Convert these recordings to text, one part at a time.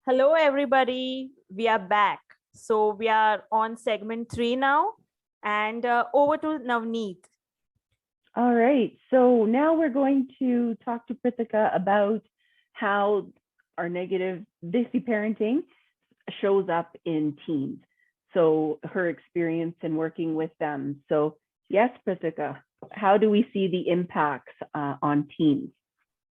Hello, everybody. We are back. So we are on segment 3 now, and over to Navneet. All right. So now we're going to talk to Prithika about how our negative dissy parenting shows up in teens. So her experience in working with them. So yes, Prithika, how do we see the impacts on teens?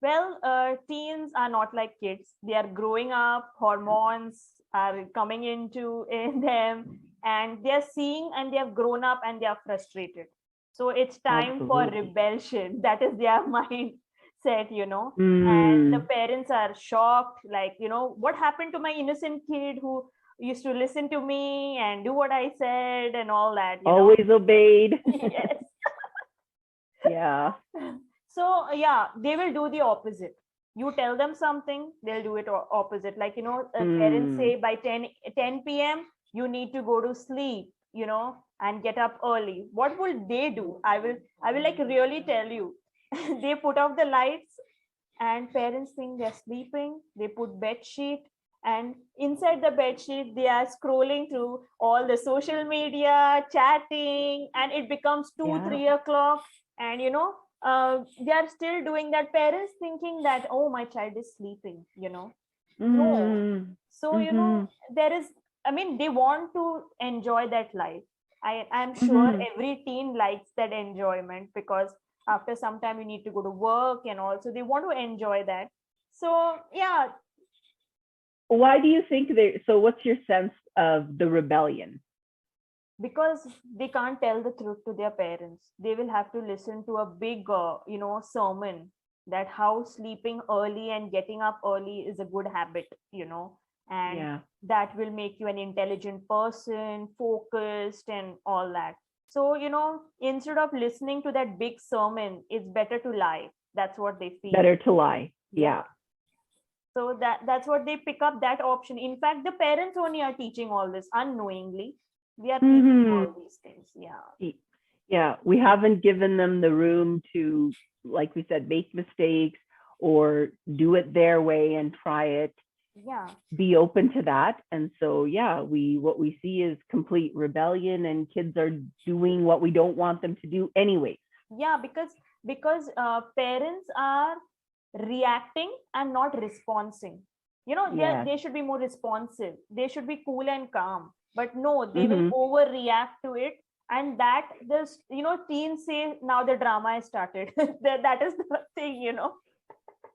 Well, teens are not like kids. They are growing up. Hormones are coming into in them, and they are seeing and they have grown up and they are frustrated. So it's time for Absolutely. rebellion. That is their mindset. And the Mm, parents are shocked, like, what happened to my innocent kid who used to listen to me and do what I said and all that. always obeyed. Yes. Yeah. So yeah, they will do the opposite. You tell them something, they'll do it opposite. Like, parents Mm, say by 10 p.m. you need to go to sleep, and get up early. What will they do? I will like really tell you. They put off the lights and parents think they're sleeping. They put bed sheet, and inside the bed sheet they are scrolling through all the social media, chatting, and it becomes 2 yeah. 3 o'clock. And they are still doing that, parents thinking that, oh, my child is sleeping. No. Mm, So mm-hmm, there is, I mean, they want to enjoy that life. I'm sure mm-hmm. every teen likes that enjoyment, because after some time you need to go to work, and also they want to enjoy that. So yeah. Why do you think so what's your sense of the rebellion? Because they can't tell the truth to their parents, they will have to listen to a big sermon, that how sleeping early and getting up early is a good habit. And Yeah. that will make you an intelligent person, focused and all that. So instead of listening to that big sermon, it's better to lie. That's what they feel. Better to lie. Yeah. Yeah. So that's what they pick up, that option. In fact, the parents only are teaching all this unknowingly. We are teaching Hmm. all these things. Yeah. Yeah. We haven't given them the room to, like we said, make mistakes or do it their way and try it, Yeah. be open to that. And so, yeah, what we see is complete rebellion and kids are doing what we don't want them to do anyway. Yeah, because parents are reacting and not responding. Yes. They should be more responsive. They should be cool and calm. But no, they will Hmm. overreact to it. And that this, teens say now the drama has started. That is the thing.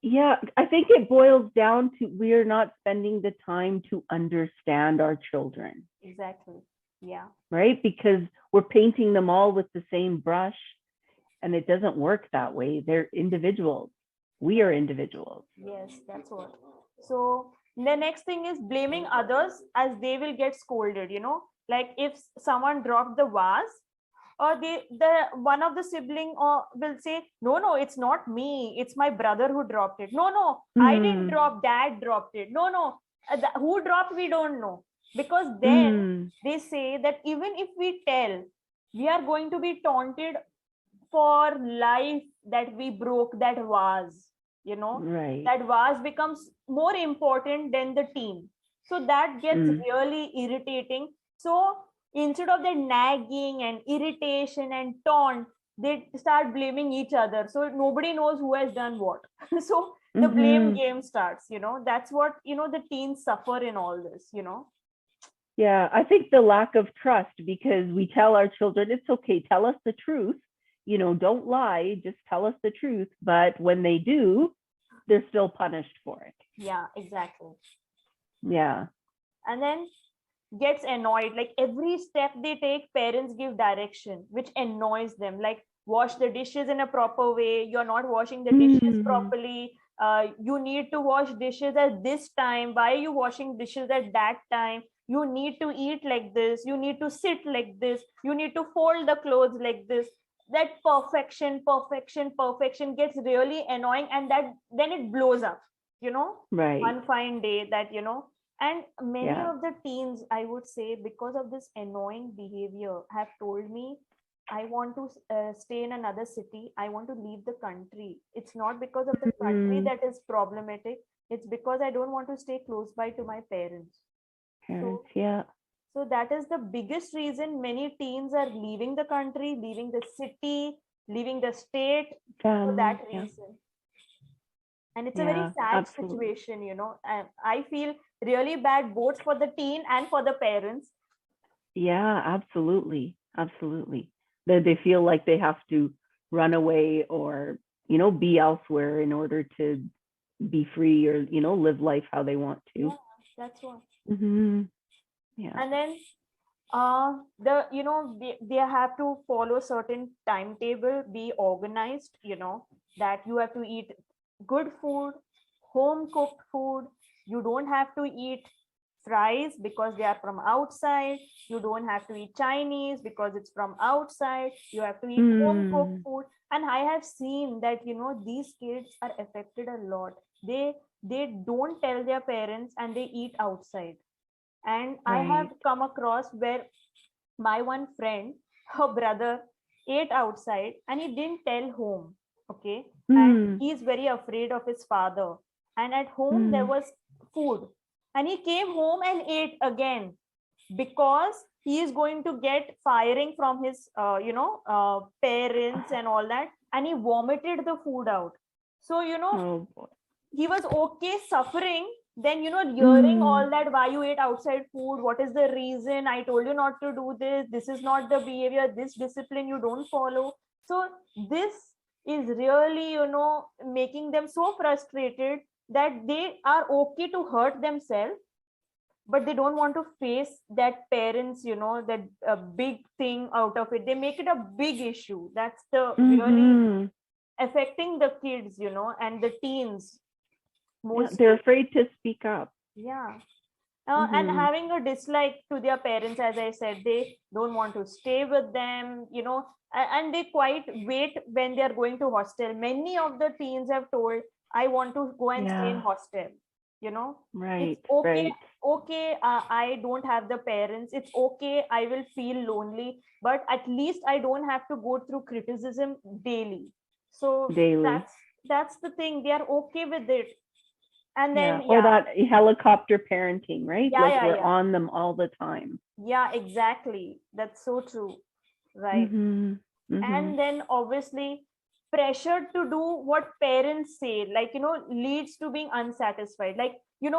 Yeah, I think it boils down to we're not spending the time to understand our children, Exactly. Yeah. right? Because we're painting them all with the same brush and it doesn't work that way. They're individuals. We are individuals. Yes, that's what. So the next thing is blaming others as they will get scolded. Like if someone dropped the vase, or the one of the sibling or will say, no, no, it's not me, it's my brother who dropped it. No, no, I didn't Mm, drop, dad dropped it. No, no, who dropped, we don't know. Because then mm, they say that even if we tell, we are going to be taunted for life, that we broke that vase. you know right. that vase becomes more important than the team. So that gets Mm, really irritating. So instead of the nagging and irritation and taunt, they start blaming each other, so nobody knows who has done what. So the blame mm-hmm. game starts. That's what the teens suffer in all this. Yeah, I think the lack of trust because we tell our children, it's okay, tell us the truth. Don't lie, just tell us the truth. But when they do, they're still punished for it. Yeah, exactly. Yeah. And then gets annoyed, like every step they take, parents give direction which annoys them, like wash the dishes in a proper way, you're not washing the dishes Mm, properly. You need to wash dishes at this time, why are you washing dishes at that time? You need to eat like this, you need to sit like this, you need to fold the clothes like this. That perfection, perfection, perfection gets really annoying, and that then it blows up you know right. one fine day, and many Yeah. of the teens, I would say, because of this annoying behavior, have told me I want to stay in another city. I want to leave the country. It's not because of the country Mm, that is problematic. It's because I don't want to stay close by to my parents. parents, So, yeah. so that is the biggest reason many teens are leaving the country, leaving the city, leaving the state for that Family, yeah. reason. And it's a very Yeah, sad absolutely. situation, you know. And I feel really bad both for the teen and for the parents. Yeah, absolutely. Absolutely. They feel like they have to run away or, be elsewhere in order to be free or, live life how they want to. Yeah, that's what. Hmm. Yeah. And then they have to follow certain timetable, be organized, that you have to eat good food, home cooked food. You don't have to eat fries because they are from outside. You don't have to eat Chinese because it's from outside. You have to eat home cooked Mm, food. And I have seen that, these kids are affected a lot. They don't tell their parents and they eat outside. And I have right. come across where my one friend, her brother ate outside and he didn't tell home. Okay. And Mm, he's very afraid of his father. And at home there mm. was food, and he came home and ate again because he is going to get firing from his parents and all that, and he vomited the food out. So Oh boy. he was okay suffering, then hearing Mm, all that, why you ate outside food, what is the reason, I told you not to do this, this is not the behavior, this discipline you don't follow. So this is really making them so frustrated that they are okay to hurt themselves, but they don't want to face that parents, that big thing out of it. They make it a big issue. That's the really mm-hmm. affecting the kids, and the teens Yeah, they're mostly. afraid to speak up. Yeah. And Mm-hmm. having a dislike to their parents, as I said, they don't want to stay with them, and they quite wait when they are going to hostel. Many of the teens have told, I want to go and stay in Yeah, hostel. It's right, okay. right. Okay, I don't have the parents. It's okay. I will feel lonely, but at least I don't have to go through criticism daily. So Daily. that's the thing. They are okay with it. And Yeah, then or yeah, that helicopter parenting, right? yeah, Like yeah, we're yeah. on them all the time. Yeah, exactly. That's so true. Right. Mm-hmm. Mm-hmm. And then obviously pressure to do what parents say, like, leads to being unsatisfied. Like, you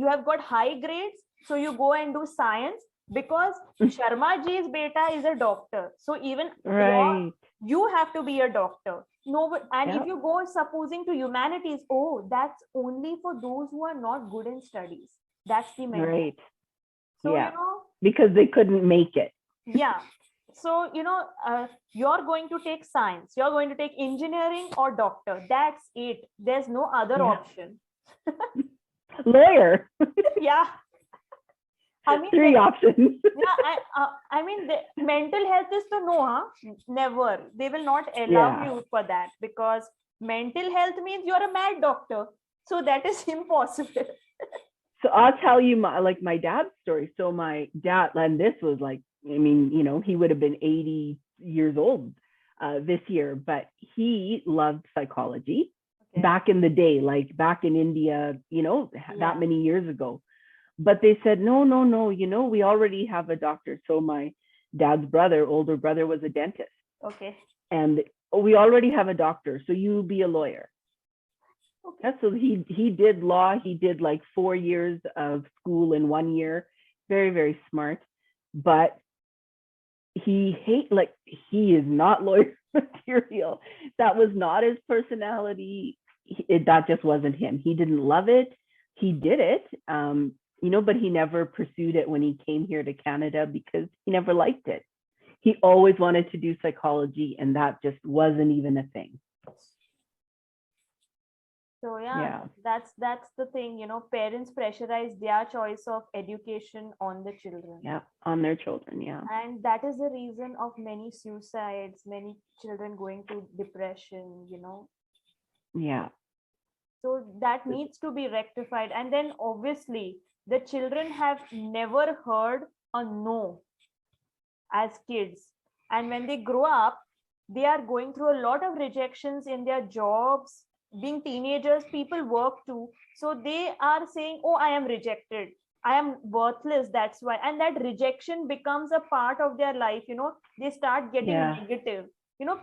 have got high grades, so you go and do science because Sharma ji's beta is a doctor. So even Right. you have to be a doctor. No, and if Yeah. you go supposing to humanities, oh, that's only for those who are not good in studies. That's the mentality. Right. So, Yeah. Because they couldn't make it. yeah. So, you're going to take science, you're going to take engineering or doctor. That's it. There's no other Yeah. option. Lawyer. Yeah. I mean, Three options. yeah, I mean, the mental health is to know, huh? Never. They will not allow Yeah. you for that because mental health means you're a mad doctor. So that is impossible. So I'll tell you my dad's story. So my dad, and this was like, I mean, he would have been 80 years old this year, but he loved psychology Okay. back in the day, like back in India, that Yeah. many years ago. But they said, no, no, no, we already have a doctor. So my dad's older brother, was a dentist. Okay. And we already have a doctor. So you be a lawyer. Okay. Yeah, so he did law. He did like 4 years of school in 1 year. Very, very smart. But he is not lawyer material. That was not his personality. That just wasn't him. He didn't love it. He did it, but he never pursued it when he came here to Canada because he never liked it. He always wanted to do psychology, and that just wasn't even a thing. So yeah, Yeah, that's the thing, parents pressurize their choice of education on the children. yeah, on their children. Yeah, And that is the reason of many suicides, many children going to depression. yeah, So that needs to be rectified. And then obviously the children have never heard a no as kids. And when they grow up, they are going through a lot of rejections in their jobs. Being teenagers, people work too. So they are saying, oh, I am rejected. I am worthless. That's why. And that rejection becomes a part of their life. They start getting Yeah. negative.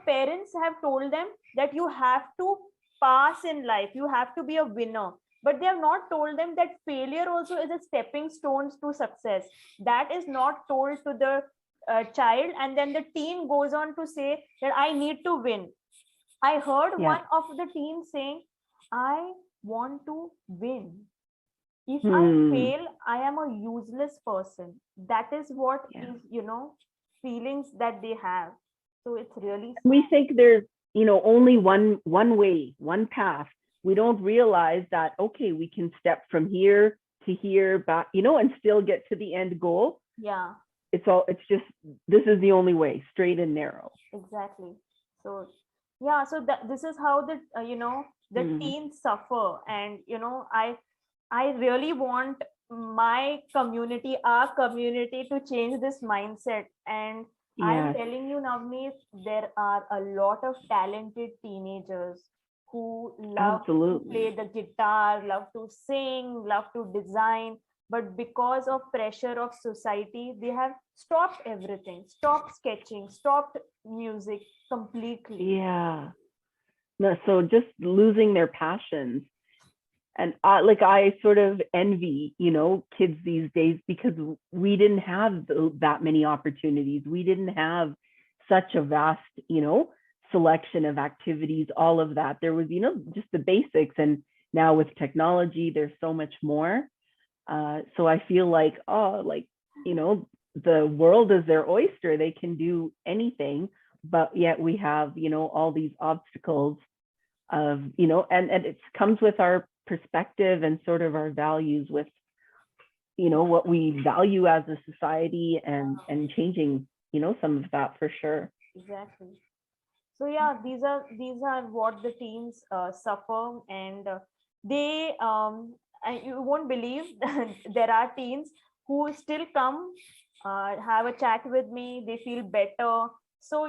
Parents have told them that you have to pass in life, you have to be a winner. But they have not told them that failure also is a stepping stones to success. That is not told to the child. And then the teen goes on to say that I need to win. I heard Yeah. one of the teens saying, I want to win. If I Hmm. fail, I am a useless person. That is what Yeah. is, feelings that they have. So it's really We sad. think there's, only one way, one path. We don't realize that, okay, we can step from here to here back, and still get to the end goal. Yeah, It's just, this is the only way, straight and narrow. exactly. So yeah, so this is how the Mm. teens suffer. And I really want my community, our community, to change this mindset. And I'm Yes, telling you, Navneet, there are a lot of talented teenagers who love to play absolutely. the guitar, love to sing, love to design. But because of pressure of society, they have stopped everything, stopped sketching, stopped music completely. Yeah. No, so just losing their passions. And I sort of envy, kids these days, because we didn't have that many opportunities. We didn't have such a vast, selection of activities, all of that. There was, just the basics. And now with technology, there's so much more. So I feel like, oh, like, the world is their oyster. They can do anything, but yet we have, all these obstacles of, and it comes with our perspective and sort of our values with, what we value as a society, and changing, some of that for sure. Exactly. So yeah, these are what the teens suffer. And and you won't believe that there are teens who still come, have a chat with me. They feel better. So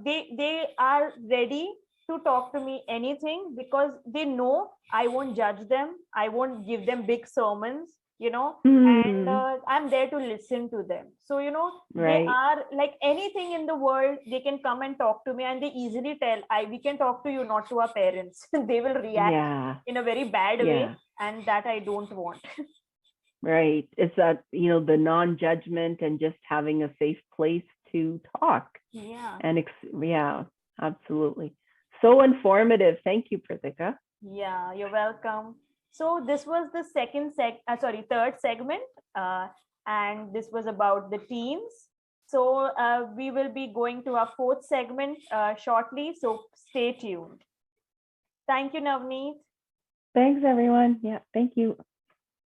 they are ready to talk to me anything, because they know I won't judge them, I won't give them big sermons. And Mm, I'm there to listen to them. So they right. are like anything in the world, they can come and talk to me. And they easily tell, we can talk to you, not to our parents. They will react Yeah. in a very bad way, Yeah. and that I don't want. Right. It's that, the non-judgment and just having a safe place to talk. Yeah. And yeah, absolutely. So informative. Thank you, Prithika. Yeah, you're welcome. So this was the third segment, uh, and this was about the teens. So we will be going to our fourth segment shortly. So stay tuned. Thank you, Navneet. Thanks, everyone. Yeah, thank you.